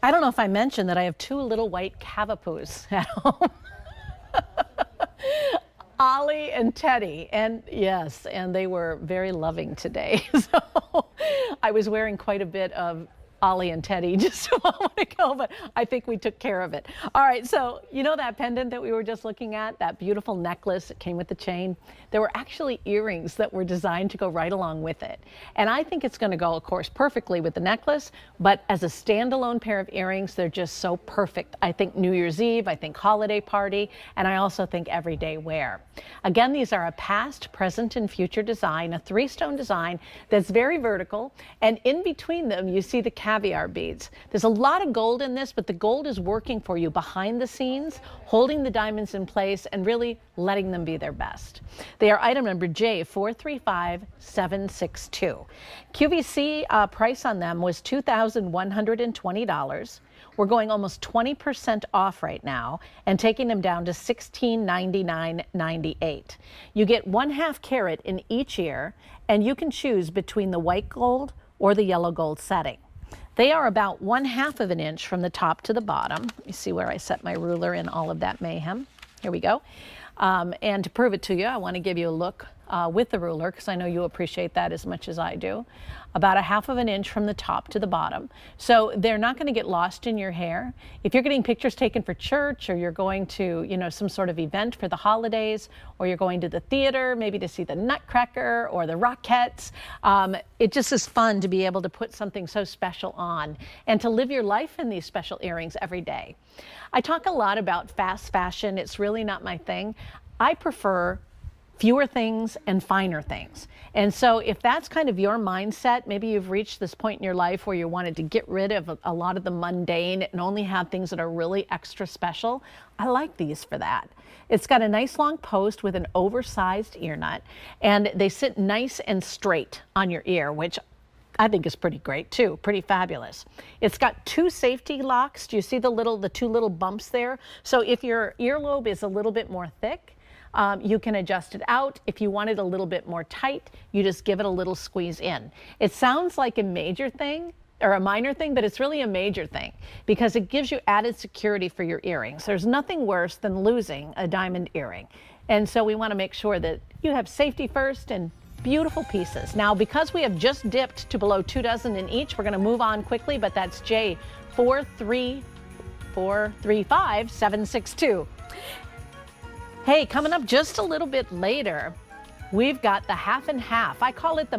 I don't know if I mentioned that I have two little white cavapoos at home. Ollie and Teddy, and yes, and they were very loving today. So I was wearing quite a bit of Ollie and Teddy just a moment ago, but I think we took care of it. All right, so you know that pendant that we were just looking at, that beautiful necklace that came with the chain? There were actually earrings that were designed to go right along with it. And I think it's going to go, of course, perfectly with the necklace, but as a standalone pair of earrings, they're just so perfect. I think New Year's Eve, I think holiday party, and I also think everyday wear. Again, these are a past, present, and future design, a three-stone design that's very vertical, and in between them, you see the caviar beads. There's a lot of gold in this, but the gold is working for you behind the scenes, holding the diamonds in place and really letting them be their best. They are item number J435762. QVC price on them was $2,120. We're going almost 20% off right now and taking them down to $1699.98. You get 1/2 carat in each ear, and you can choose between the white gold or the yellow gold setting. They are about 1/2 of an inch from the top to the bottom. Let me see where I set my ruler in all of that mayhem. Here we go. And to prove it to you, I want to give you a look with the ruler, because I know you appreciate that as much as I do. About 1/2 of an inch from the top to the bottom. So they're not going to get lost in your hair. If you're getting pictures taken for church, or you're going to, some sort of event for the holidays, or you're going to the theater, maybe to see the Nutcracker or the Rockettes, it just is fun to be able to put something so special on and to live your life in these special earrings every day. I talk a lot about fast fashion. It's really not my thing. I prefer fewer things and finer things. And so if that's kind of your mindset, maybe you've reached this point in your life where you wanted to get rid of a lot of the mundane and only have things that are really extra special, I like these for that. It's got a nice long post with an oversized ear nut, and they sit nice and straight on your ear, which I think is pretty great too, pretty fabulous. It's got 2 safety locks. Do you see the 2 little bumps there? So if your earlobe is a little bit more thick, you can adjust it out. If you want it a little bit more tight, you just give it a little squeeze in. It sounds like a major thing or a minor thing, but it's really a major thing because it gives you added security for your earrings. There's nothing worse than losing a diamond earring. And so we want to make sure that you have safety first and beautiful pieces. Now, because we have just dipped to below 2 dozen in each, we're going to move on quickly, but that's J435762. Hey, coming up just a little bit later, we've got the half and half. I call it the